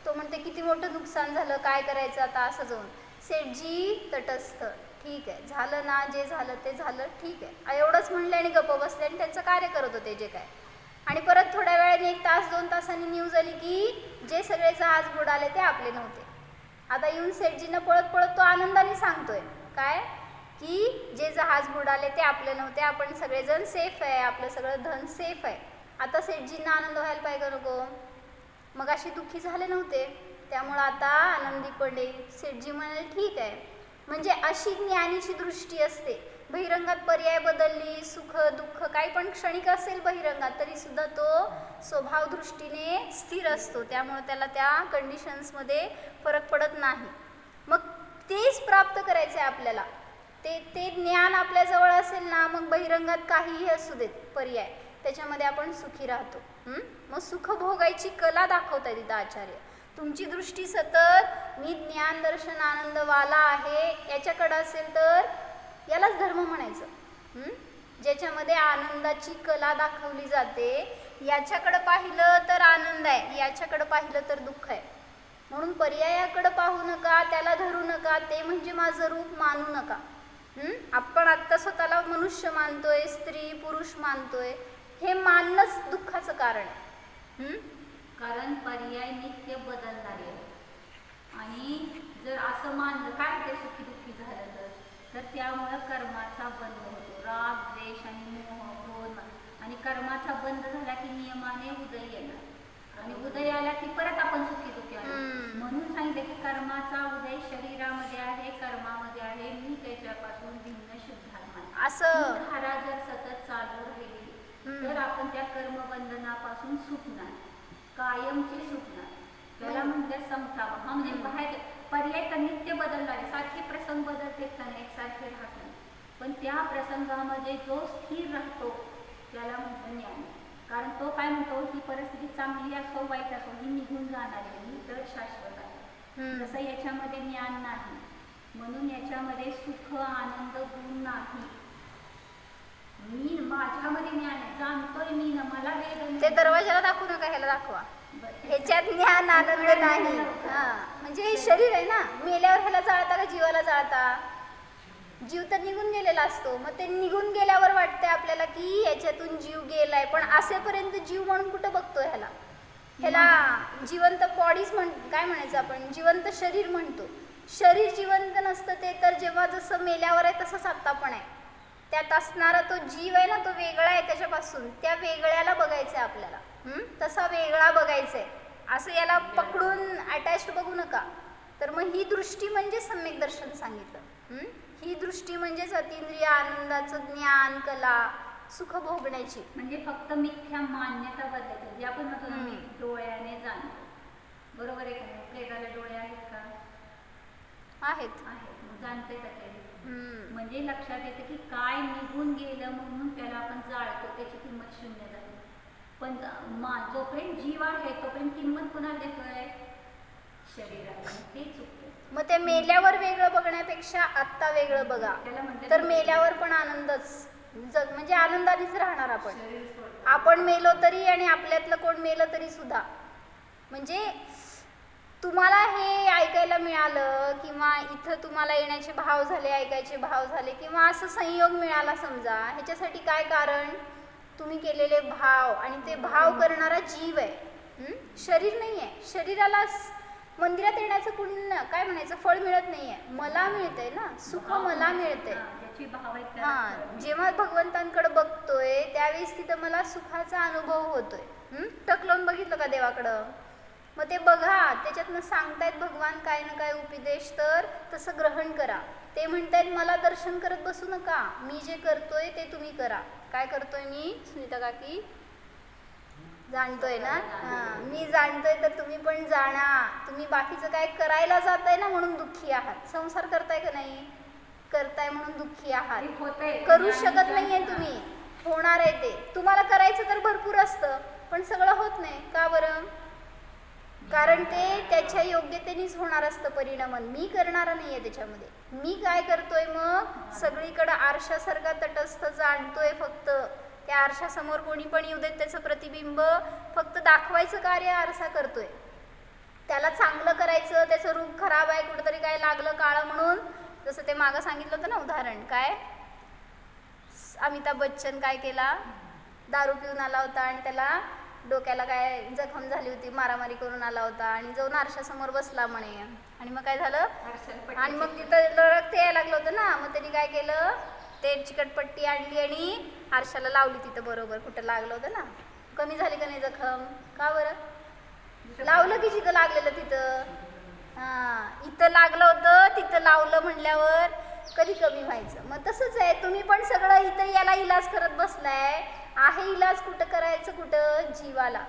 तो म्हणते किती मोठं नुकसान झालं, काय करायचं आता असं जाऊन. सेठजी तटस्थ, ठीक आहे झालं ना, जे झालं ते झालं, ठीक आहे एवढंच म्हणले आणि गप्प बसले आणि त्यांचं कार्य करत होते जे काय. आणि परत थोड्या वेळाने 1 तास 2 तासांनी न्यूज आली की जे सगळे जहाज बुडाले ते आपले नव्हते. आता येऊन सेठजींना पळत पळत तो आनंदाने सांगतोय काय की जे जहाज बुडाले ते आपले नव्हते, आपण सगळेजण सेफ आहे, आपलं सगळं धन सेफ आहे. आता सेठजींना आनंद व्हायला पाहिजे नको? मग अशी दुःखी झाले नव्हते, त्यामुळं आता आनंदी पडले. सेठजी म्हणाले ठीक आहे. म्हणजे अशी ज्ञानीची दृष्टी असते. बहिरंगात पर्याय बदलली, सुख दुःख काही पण क्षणिक असेल बहिरंगात, तरी सुद्धा तो स्वभाव दृष्टीने स्थिर असतो. त्यामुळे त्याला त्या कंडिशन्समध्ये फरक पडत नाही. मग तेच प्राप्त करायचं आहे आपल्याला. ते ज्ञान आपल्याजवळ असेल ना, मग बहिरंगात काहीही असू देत पर्याय, त्याच्यामध्ये आपण सुखी राहतो. मग सुख भोगायची कला दाखवताय तिथं आचार्य. तुमची दृष्टी सतत मी ज्ञान दर्शन आनंदवाला आहे याच्याकडं असेल तर यालाच धर्म म्हणायचं. ज्याच्यामध्ये आनंदाची कला दाखवली जाते, याच्याकडं पाहिलं तर आनंद आहे, याच्याकडं पाहिलं तर दुःख आहे. म्हणून पर्यायाकडं पाहू नका, त्याला धरू नका, ते म्हणजे माझं रूप मानू नका. आपण आत्ता स्वतःला मनुष्य मानतोय, स्त्री पुरुष मानतोय, हे मानणंच दुःखाचं कारण आहे. कारण पर्याय नित्य बदलणारे आहे. आणि जर असं मानलं काय ते सुखी दुःखी झालं तर त्यामुळं कर्माचा बंध होतो. राग द्वेष आणि मोह क्रोध, आणि कर्माचा बंध झाला की नियमाने उदय येणार, आणि उदय आला की परत आपण सुखी दुःखी आलो. म्हणून सांगितलं की कर्माचा उदय शरीरामध्ये आहे, कर्मामध्ये आहे, मी त्याच्यापासून भिन्न शुद्धात्मा आहे. असं धारा जर सतत चालू राहिली तर आपण त्या कर्मबंधनापासून सुटणार, कायमचे सुटणार. त्याला म्हणते समता. हा म्हणजे बाहेर पर्याय तर नित्य बदलणारे, सारखे प्रसंग बदलते का नाही, एकसारखे राहत नाही, पण त्या प्रसंगामध्ये जो स्थिर राहतो त्याला म्हणतो ज्ञान. कारण तो काय म्हणतो, ही परिस्थिती चांगली असो वाईट असो, ही निघून जाणार आहे, ही तर शाश्वत आहे. जसं याच्यामध्ये ज्ञान नाही, म्हणून याच्यामध्ये सुख आनंद गुण नाही. मी माझ्यामध्ये ज्ञान आहे, जाणतोय मी ना, मला वेद. ते दरवाजाला दाखवू नका, ह्याला दाखवा. ह्याच्यात ज्ञान आनंद नाही. म्हणजे हे शरीर आहे ना, मेल्यावर ह्याला जाळता का जीवाला जाळता? जीव तर निघून गेलेला असतो. मग ते निघून गेल्यावर वाटतंय आपल्याला की याच्यातून जीव गेलाय, पण असेपर्यंत जीव म्हणून कुठं बघतोय ह्याला? ह्याला जिवंत बॉडीज काय म्हणायचं आपण, जिवंत शरीर म्हणतो. शरीर जिवंत नसतं ते तर जेव्हा जसं मेल्यावर आहे तसंच आत्ता पण आहे. त्यात असणारा तो जीव आहे ना, तो वेगळा आहे त्याच्यापासून, त्या वेगळ्याला बघायचं आहे आपल्याला. तसा वेगळा बघायचा आहे, असं याला पकडून अटॅच्ड बघू नका. तर मग ही दृष्टी म्हणजे सम्यक दर्शन सांगितलं. ही दृष्टी म्हणजेच अतिंद्रिय आनंदाचं ज्ञान, कला, सुख भोगण्याची. म्हणजे फक्त मिथ्या मान्यता बदलायची, जे आपण म्हटलं ना, मी डोळ्याने जाणतो. बरोबर आहे का नाही? प्लेगाला डोळे आहेत का? आहेत. आहेत. मग जाणतंय का ते? म्हणजे हम्म. लक्षात येतं की काय निघून गेलं म्हणून त्याला आपण जाळतो, त्याची किंमत शून्य झाली. पण जोपर्यंत जीव आहे तोपर्यंत किंमत कुणाला देतोय? शरीराला. ते चुकतं. मग ते मेल्यावर वेगळं बघण्यापेक्षा आत्ता वेगळं बघा. त्याला म्हणतात तर मेल्यावर पण आनंदच, जग म्हणजे आनंदानेच राहणार आपण. शरीर सोडलं. आपण मेलो तरी आणि आपल्यातलं कोण मेलं तरी सुद्धा. म्हणजे तुम्हाला हे ऐकायला मिळालं किंवा इथं तुम्हाला येण्याचे भाव झाले, ऐकायचे भाव झाले किंवा असं संयोग मिळाला समजा, ह्याच्यासाठी काय कारण? तुम्ही केलेले भाव, आणि ते भाव करणारा जीव आहे, शरीर नाही आहे. शरीराला मंदिरात येण्याचं पुण्य काय म्हणायचं, फळ मिळत नाहीये, मला मिळतंय ना, सुख मला मिळतंय. ज्याची भाव आहेत त्याला हां, जेव्हा भगवंतांकडे बघतोय त्यावेळेस तिथं मला सुखाचा अनुभव होतोय. टक लावून बघितलं का देवाकडं? मग ते बघा, त्याच्यातनं सांगतायत भगवान काय ना काय उपदेश, तर तसं ग्रहण करा. ते म्हणतायत मला दर्शन करत बसू नका, मी जे करतोय ते तुम्ही करा. काय करतोय मी? सुनीता काकी जाणतोय ना, हां, मी जाणतोय तर तुम्ही पण जाणा. तुम्ही बाकीचं काय करायला जाताय ना म्हणून दुःखी आहात. संसार करताय का नाही? करताय म्हणून दुःखी आहात. ते होतंय. करू शकत नाहीये तुम्ही, होणार आहे ते. तुम्हाला करायचं तर भरपूर असतं, पण सगळं होत नाही. का बरं? कारण ते त्याच्या योग्यतेनेच होणार असतं परिणामन. मी करणारा नाहीये त्याच्यामध्ये. मी काय करतोय मग? सगळीकडे आरशासारखा तटस्थ जाणतोय फक्त. त्या आरशासमोर कोणी पण येऊ देत, त्याचं प्रतिबिंब फक्त दाखवायचं कार्य आरसा करतोय. त्याला चांगलं करायचं, त्याचं रूप खराब आहे, कुठंतरी काय लागलं काळं म्हणून. जसं ते मागं सांगितलं होतं ना उदाहरण, काय अमिताभ बच्चन काय केला, दारू पिऊन आला होता आणि त्याला डोक्याला काय जखम झाली होती, मारामारी करून आला होता आणि जाऊन आरशासमोर बसला म्हणे. आणि मग काय झालं, आणि मग तिथं रक्त यायला लागलं होतं ना, मग त्यांनी काय केलं, ते चिकटपट्टी आणली आणि आरशाला लावली तिथं बरोबर कुठं लागलं होतं ना. कमी झाली का नाही जखम? का बरं? लावलं की जिथं लागलेलं तिथं. हां, इथं लागलं होतं तिथं लावलं म्हणल्यावर कधी कमी व्हायचं. मग तसंच आहे, तुम्ही पण सगळं इथं याला इलाज करत बसलाय. आहे इलाज कुठं करायचं? कुठं? जीवाला.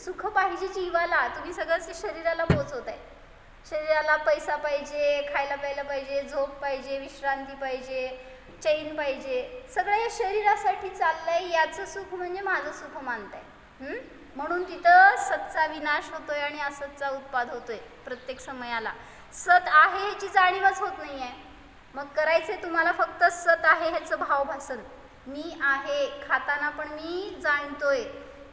सुख पाहिजे जीवाला, तुम्ही सगळं शरीराला पोचवताय. शरीराला पैसा पाहिजे, खायला प्यायला पाहिजे, झोप पाहिजे, विश्रांती पाहिजे, चैन पाहिजे, सगळं या शरीरासाठी चाललंय. याचं सुख म्हणजे माझं सुख मानताय. म्हणून तिथं सतचा विनाश होतोय आणि असतचा उत्पाद होतोय प्रत्येक समयाला. सत आहे ह्याची जाणीवच होत नाहीये. मग करायचंय तुम्हाला फक्त सत आहे ह्याचं भावभासन. मी आहे, खाताना पण मी जाणतोय,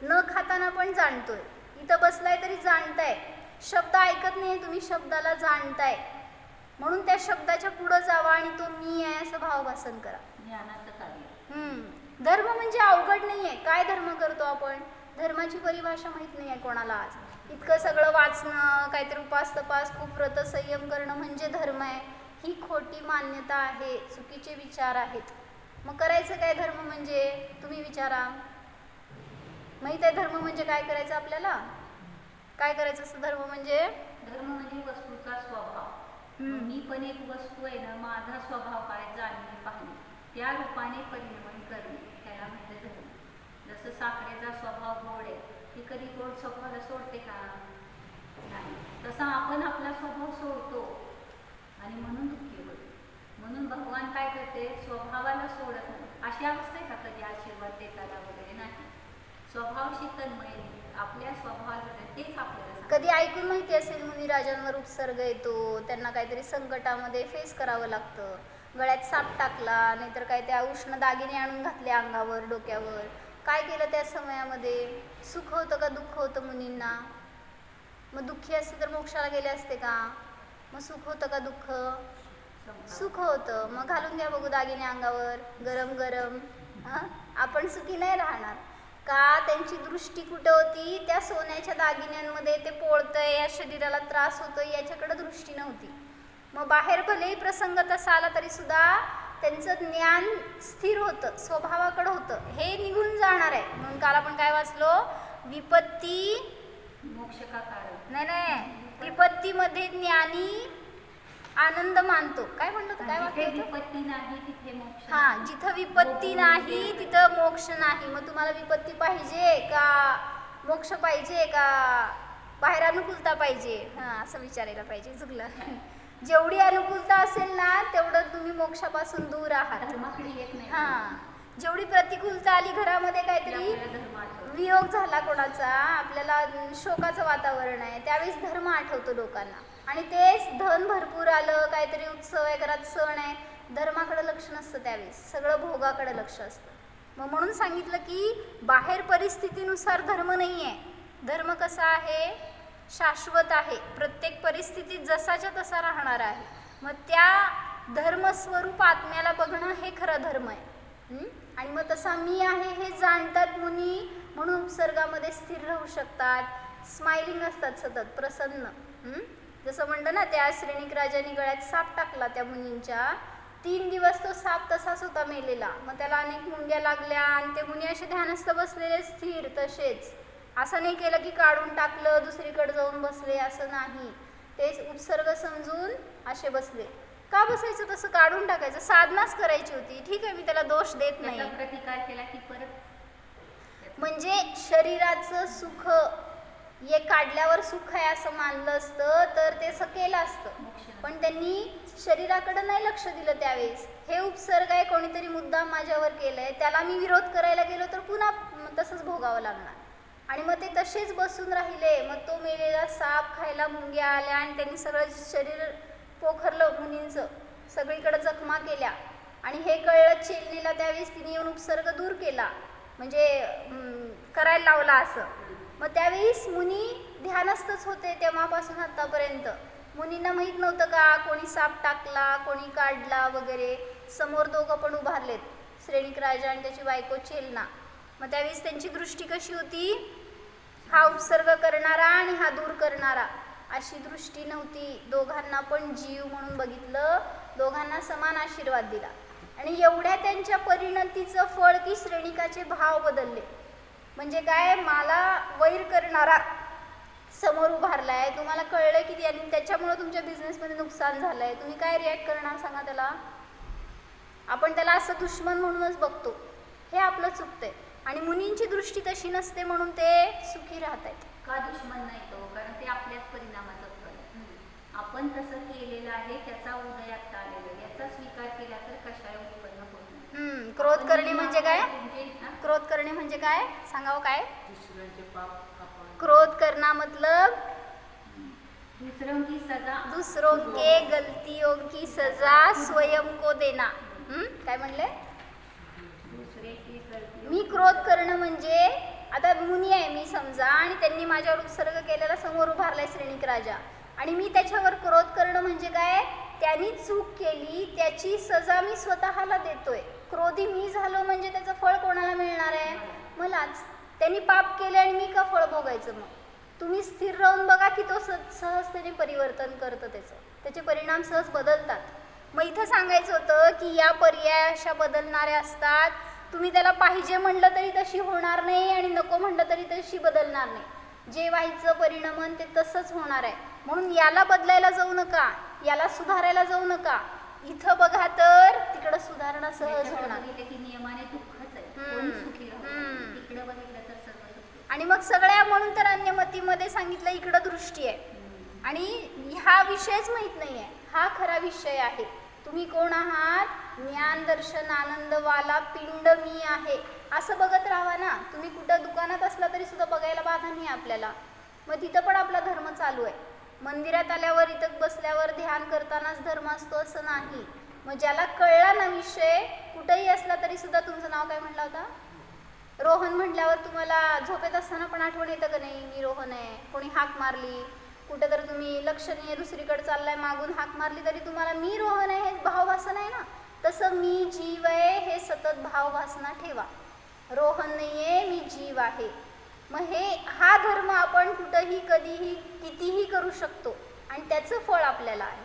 न खाताना पण जाणतोय. इथं बसलाय तरी जाणताय. शब्द ऐकत नाही तुम्ही, शब्दाला जाणताय. म्हणून त्या शब्दाच्या पुढं जावा आणि तो मी आहे असं भावभासन करा. ज्ञानाचं कार्य. धर्म म्हणजे अवघड नाहीये. काय धर्म करतो आपण? धर्माची परिभाषा माहित नाहीये कोणाला आज. इतकं सगळं वाचणं, काहीतरी उपास तपास, खूप व्रत संयम करणं म्हणजे धर्म आहे, ही खोटी मान्यता आहे, चुकीचे विचार आहेत. मग करायचं काय धर्म म्हणजे? तुम्ही विचारा. माहित आहे धर्म म्हणजे काय करायचं आपल्याला? काय करायचं असं धर्म म्हणजे? धर्म म्हणजे वस्तूचा स्वभाव. मी पण एक वस्तू आहे ना, माझा स्वभाव काय जाणणे, पाहणे, त्या रूपाने परिणमन करणे, त्याला म्हटलं धर्म. जसं साखरेचा स्वभाव गोड आहे, ती कधी गोड स्वभावाला सोडते का? नाही. तसा आपण आपला स्वभाव सोडतो आणि म्हणून दुःखी होतो. म्हणून भगवान काय करते, स्वभावाला सोडत नाही. अशी अवस्था आहे का कधी आशीर्वाद देताना वगैरे? नाही. स्वभावशी तन्मय आपल्या स्वभावाला तेच आपल्याला. कधी ऐकून माहिती असेल मुनिराजांवर उपसर्ग येतो, त्यांना काहीतरी संकटामध्ये फेस करावं लागतं. गळ्यात साप टाकला, नाहीतर काय त्या उष्ण दागिने आणून घातले अंगावर, डोक्यावर. काय केलं त्या समयामध्ये? सुख होतं का दुःख होतं मुनींना? मग दुःखी असते तर मोक्षाला गेले असते का? मग सुख होतं का दुःख? सुख होतं. मग घालून द्या बघू दागिने अंगावर, गरम गरम. आपण सुखी नाही राहणार का? त्यांची दृष्टी कुठं होती? त्या सोन्याच्या दागिन्यांमध्ये. ते पोळतंय, या शरीराला त्रास होतोय, याच्याकडे दृष्टी नव्हती. मग बाहेर भलेही प्रसंग तसा आला तरी सुद्धा त्यांचं ज्ञान स्थिर होतं, स्वभावाकडं होतं, हे निघून जाणार आहे. म्हणून काल आपण काय वाचलो, विपत्ती मोक्ष का कारण. नाही विपत्तीमध्ये ज्ञानी आनंद मानतो. काय म्हणलं होतं, काय वाक्य जिथे होतं? विपत्ती नाही तिथे मोक्ष हा, नाही. जिथं विपत्ती नाही तिथं मोक्ष नाही. मग तुम्हाला विपत्ती पाहिजे का मोक्ष पाहिजे का बाहेर अनुकूलता पाहिजे? हा, असं विचारायला पाहिजे. चुकलं. जेवढी अनुकूलता असेल ना तेवढं तुम्ही मोक्षापासून दूर आहात. धर्माकडे येत नाही. हा, जेवढी प्रतिकूलता आली घरामध्ये, काहीतरी आपल्याला धर्म आठवतो. वियोग झाला कोणाचा, आपल्याला शोकाचं वातावरण आहे, त्यावेळेस धर्म आठवतो लोकांना. आणि तेच धन भरपूर आलं, काहीतरी उत्सव आहे, घरात सण आहे, धर्माकडे लक्ष नसतं, त्यावेळेस सगळं भोगाकडे लक्ष असतं. मग म्हणून सांगितलं की बाहेर परिस्थितीनुसार धर्म नाही आहे. धर्म कसा आहे, शाश्वत आहे, प्रत्येक परिस्थितीत जसाच्या तसा राहणार आहे. मग त्या धर्मस्वरूप आत्म्याला बघणं हे खरं धर्म आहे. आणि मग तसा मी आहे हे जाणतात मुनी, म्हणून उपसर्गामध्ये स्थिर राहू शकतात, स्माइलिंग असतात, सतत प्रसन्न. जसं म्हणलं ना, त्या श्रेणिक राजाने गळ्यात साप टाकला त्या मुनींच्या, 3 दिवस तो साप तसाच होता मेलेला. मग त्याला अनेक मुंग्या लागल्या आणि ते मुनी असे ध्यानस्थ बसलेले स्थिर तसेच. असं नाही केलं की काढून टाकलं दुसरीकडे जाऊन बसले, असं नाही. ते उपसर्ग समजून असे बसले. का बसायचं तसं, काढून टाकायचं, साधनाच करायची होती. ठीक आहे, मी त्याला दोष देत नाही. त्याचा प्रतिकार केला की परत म्हणजे शरीराचं सुख हे काढल्यावर सुख आहे असं मानलं असतं तर ते असं केलं असतं. पण त्यांनी शरीराकडे नाही लक्ष दिलं त्यावेळेस. हे उपसर्ग आहे, कोणीतरी मुद्दाम माझ्यावर केलंय, त्याला मी विरोध करायला गेलो तर पुन्हा तसंच भोगावं लागणार. आणि मग ते तसेच बसून राहिले. मग तो मेलेला साप खायला मुंग्या आल्या आणि त्यांनी सगळं शरीर पोखरलं मुनींचं, सगळीकडे जखमा केल्या. आणि हे कळलं चेलनीला, त्यावेळेस तिने येऊन उपसर्ग दूर केला, म्हणजे करायला लावला असं. मग त्यावेळेस मुनी ध्यानस्थच होते तेव्हापासून आतापर्यंत. मुनींना माहीत नव्हतं का कोणी साप टाकला, कोणी काढला वगैरे. समोर दोघं पण उभारलेत, श्रेणिक राजा आणि त्याची बायको चेलना. मग त्यावेळेस त्यांची दृष्टी कशी होती, हा उपसर्ग करणारा आणि हा दूर करणारा, अशी दृष्टी नव्हती. दोघांना पण जीव म्हणून बघितलं, दोघांना समान आशीर्वाद दिला. आणि एवढ्या त्यांच्या परिणतीचं फळ की श्रेणिकाचे भाव बदलले. म्हणजे काय, मला वैर करणारा समोर उभारलाय, तुम्हाला कळलंय की त्याच्यामुळे तुमच्या बिझनेसमध्ये नुकसान झालंय, तुम्ही काय रिॲक्ट करणार सांगा त्याला? आपण त्याला असं दुश्मन म्हणूनच बघतो. हे आपलं चुकतंय. आणि मुनींची दृष्टी तशी नसते म्हणून ते सुखी राहत आहेत. का दुश्मन नाही तो, कारण ते आपल्याच परिणामाचं फळ. आपण तसं केलेलं आहे, त्याचा उदय आता आलेला आहे, याचा स्वीकार केला तर कशाला उत्पन्न होईल. क्रोध करणे म्हणजे काय? हा? क्रोध करणे म्हणजे काय सांगावं? काय क्रोध करना मतलब दूसरों की सजा, दूसरों के गलतियों की सजा स्वयं को देना. काय म्हणले? दुसरे की गलती. मी क्रोध करणं म्हणजे, आता मुनी आहे मी समजा, आणि त्यांनी माझ्यावर उपसर्ग केलेला समोर उभारलाय श्रेणिक राजा, आणि मी त्याच्यावर क्रोध करणं म्हणजे काय, त्यांनी चूक केली त्याची सजा मी स्वतःला देतोय. क्रोधी मी झालो म्हणजे त्याचं फळ कोणाला मिळणार आहे? मलाच. त्यांनी पाप केले आणि मी का फळ भोगायचं? मग तुम्ही स्थिर राहून बघा की तो सहजतेने परिवर्तन करतं, त्याचे परिणाम सहज बदलतात. मग इथं सांगायचं होतं की या पर्याय अशा बदलणाऱ्या असतात. तुम्ही त्याला पाहिजे म्हणलं तरी तशी होणार नाही आणि नको म्हणलं तरी तशी बदलणार नाही. जे व्हायचं परिणामन ते तसंच होणार आहे. म्हणून याला बदलायला जाऊ नका, याला सुधारायला जाऊ नका. इथं बघा तर तिकडं सुधारणा सहज होणार. की नियमाने दुःखच आहे, कोणी सुखी राहणार. तिकडे बघितलं तर सर्व सुखी. आणि मग सगळ्या म्हणून तर अन्यमतीमध्ये सांगितलं इकडं दृष्टी आहे. आणि हा विषयच माहीत नाही आहे, हा खरा विषय आहे. तुम्ही कोण आहात? ज्ञान दर्शन आनंदवाला पिंड मी आहे, असं बघत राहा ना. तुम्ही कुठं दुकानात असला तरी सुद्धा बघायला बाधा नाही आपल्याला. मग तिथं पण आपला धर्म चालू आहे. मंदिरात आल्यावर इथं बसल्यावर ध्यान करतानाच धर्म असतो असं नाही. मग ज्याला कळला ना विषय, कुठंही असला तरी सुद्धा, तुमचं नाव काय म्हटलं होता? रोहन म्हटल्यावर तुम्हाला झोपेत असताना पण आठवण येतं का नाही, मी रोहन आहे? कोणी हाक मारली, कुठं तर तुम्ही लक्षणीय दुसरीकडे चाललाय, मागून हाक मारली तरी तुम्हाला मी रोहन आहे हे भावभासना आहे ना. तसं मी जीव आहे हे सतत भावभासना ठेवा. रोहन नाही आहे, मी जीव आहे. मग हा धर्म आपण कुठंही कधीही कितीही करू शकतो आणि त्याचं फळ आपल्याला आहे.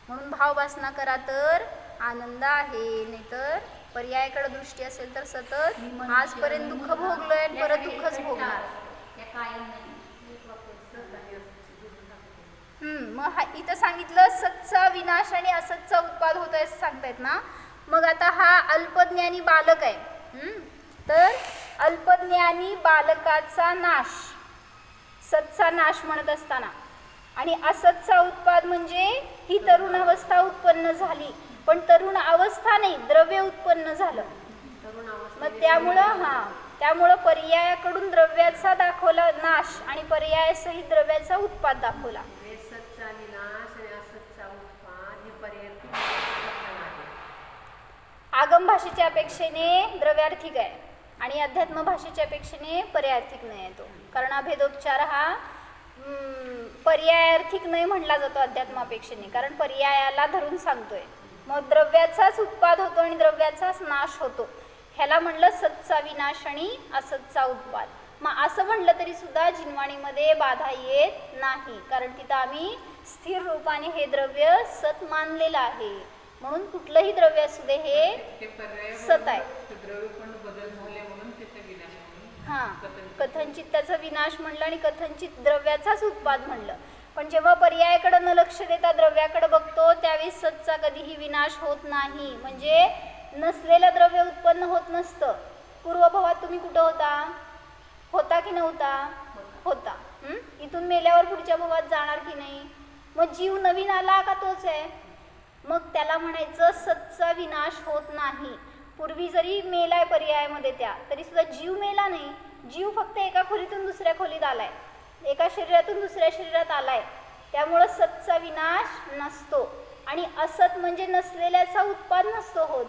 म्हणून भावभासना करा तर आनंद आहे. नाहीतर पर्यायाकडे दृष्टी असेल तर सतत आजपर्यंत दुःख भोगलोय आणि परत दुःखच भोगणार. त्या कायम नाही. मग इथं सांगितलं सतचा विनाश आणि असतचा उत्पाद होत आहे असं सांगतायत ना. मग आता हा अल्पज्ञानी बालक आहे. तर अल्पज्ञानी बालकाचा नाश, सतचा नाश म्हणत असताना, आणि असतचा उत्पाद म्हणजे ही तरुण अवस्था उत्पन्न झाली, पण तरुण अवस्था नाही, द्रव्य उत्पन्न झालं. मग त्यामुळं पर्यायाकडून द्रव्याचा दाखवला नाश आणि पर्यायासहित द्रव्याचा उत्पाद दाखवला. सतचा विनाश आणि असतचा उत्पाद हे पर्याय आगम भाषेच्या अपेक्षेने द्रव्यार्थिक आहे आणि अध्यात्म भाषेच्या अपेक्षेने पर्यायार्थिक नाही आहे तो. कारण अभेदोपचार हा पर्यायार्थिक नाही म्हणला जातो अध्यात्मापेक्षेने, कारण पर्यायाला धरून सांगतोय. मग द्रव्याचाच उत्पाद होतो आणि द्रव्याचाच नाश होतो. ह्याला म्हणलं सतचा विनाश आणि असतचा उत्पाद. मग असं म्हणलं तरी सुद्धा जिनवाणीमध्ये बाधा येत नाही, कारण तिथं आम्ही स्थिर रूपाने हे द्रव्य सत मानलेलं आहे. म्हणून कुठलंही द्रव्य असू दे हे सत आहे. कथनचित त्याचा विनाश म्हणलं आणि कथनचित द्रव्याचाच उत्पाद म्हणलं. पण जेव्हा पर्यायाकडे न लक्ष देता द्रव्याकडे बघतो त्यावेळी सतचा कधीही विनाश होत नाही. म्हणजे नसलेलं द्रव्य उत्पन्न होत नसतं. पूर्वभावात तुम्ही कुठं होता की नव्हता? होता. इथून मेल्यावर पुढच्या भावात जाणार की नाही? मग जीव नवीन आला का तोच आहे? मग त्याला म्हणायचं सतचा विनाश होत नाही. पूर्वी जरी मेलाय पर्यायामध्ये त्या, तरी सुद्धा जीव मेला नाही. जीव फक्त एका खोलीतून दुसऱ्या खोलीत आलाय, एका शरीरातून दुसऱ्या शरीरात आलाय. त्यामुळं सतचा विनाश नसतो आणि असत म्हणजे नसलेल्याचा उत्पाद नसतो होत.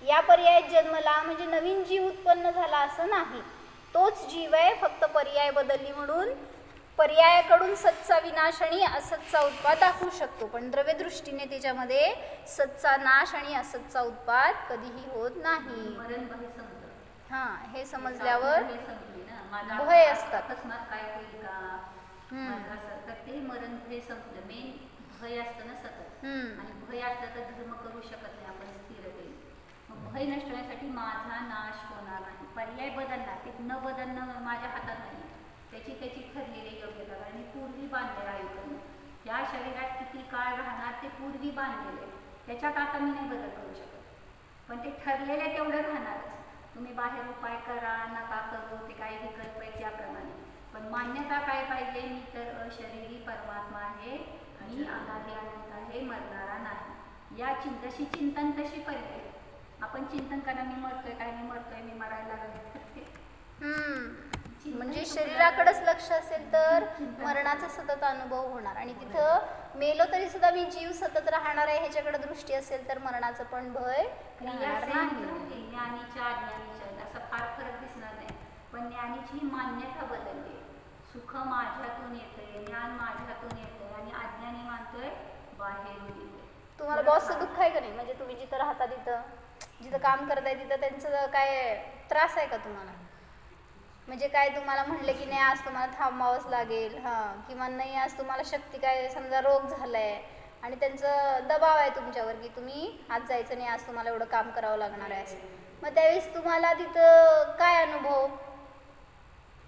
या पर्यायात जन्मला म्हणजे नवीन जीव उत्पन्न झाला असं नाही. तोच जीव आहे, फक्त पर्याय बदलली म्हणून पर्यायाकडून सतचा विनाश आणि असतचा उत्पाद दाखवू शकतो. पण द्रव्यदृष्टीने त्याच्यामध्ये सतचा नाश आणि असतचा उत्पाद कधीही होत नाही. हे समजल्यावर भय असतात. काय होईल का तर ते मरण भय संपलं. मेन भय असतं ना सतत, आणि भय असलं तर धर्म करू शकत नाही आपण स्थिरतेने. मग भय नष्ट होण्यासाठी माझा नाश होणार नाही. पर्याय बदलणार, ते न बदलणं माझ्या हातात नाही. त्याची ठरलेली योग्यता, आणि पूर्वी बांधलेलं आयुष्य त्या शरीरात किती काळ राहणार ते पूर्वी बांधलेले, त्याच्यात आता मी नाही बदल करू शकत. पण ते ठरलेले तेवढं राहणारच. तुम्ही बाहेर उपाय करा नका करू, ते काही विकल्प आहे त्याप्रमाणे. पण मान्यता काय पाहिजे? मी तर अशरीरी परमात्मा आहे, मी अनादी अनंत आहे, मरणारा नाही. या जशी चिंतन तशी पर्याय. आपण चिंतन करा मी मरतोय काय, मी मरतोय, मी मरायला लागले. म्हणजे शरीराकडेच लक्ष असेल तर मरणाचा सतत अनुभव होणार, आणि तिथं मेलो तरी सुद्धा मी जीव सतत राहणार आहे ह्याच्याकडे दृष्टी असेल तर मरणाचं पण भय राहणार नाही. ज्ञानीच्या अज्ञानीच्या असा फार फरक दिसणार नाही. पण ज्ञानीची ही मान्यता बदलली. सुख माझ्यातून येतंय, ज्ञान माझ्यातून येतंय, आणि अज्ञानी मानतोय बाहेरून येतंय. तुम्हाला बॉसचं दुःख आहे का नाही? म्हणजे तुम्ही जिथं राहता तिथं, जिथं काम करताय तिथं त्यांचं काय त्रास आहे का तुम्हाला? म्हणजे काय तुम्हाला म्हणले की नाही आज तुम्हाला थांबावंच लागेल, किंवा नाही आज तुम्हाला शक्ती काय समजा रोग झालाय आणि त्यांचं दबाव आहे तुमच्यावर की तुम्ही आज जायचं नाही, आज तुम्हाला एवढं काम करावं लागणार आहे असं. मग त्यावेळेस तुम्हाला तिथं काय अनुभव?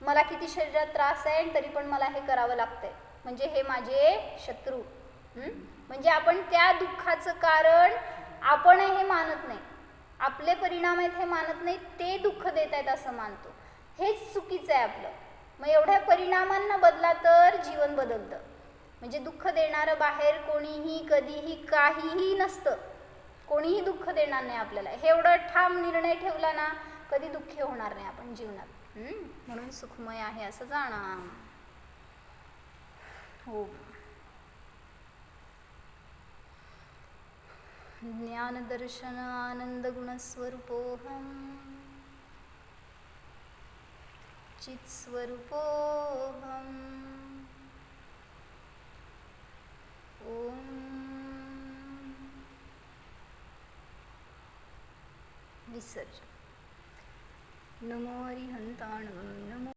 मला किती शरीरात त्रास आहे तरी पण मला हे करावं लागतंय, म्हणजे हे माझे शत्रू. म्हणजे आपण त्या दुःखाचं कारण आपण हे मानत नाही, आपले परिणाम आहेत हे मानत नाही, ते दुःख देत आहेत असं मानतो. हेच चुकीचं आहे आपलं. मग एवढ्या परिणामांना बदला तर जीवन बदलतं. म्हणजे दुःख देणारं बाहेर कोणीही कधीही काहीही नसतं. कोणीही दुःख देणार नाही आपल्याला. हे एवढं ठाम निर्णय ठेवला ना, कधी दुःखी होणार नाही आपण जीवनात. म्हणून सुखमय आहे असं जाणा. हो. ज्ञान दर्शन आनंद गुणस्वरूपोऽहम् चित्स्वरूपोऽहम्. ओम विसर्जन. नमो अरिहंताणं नमो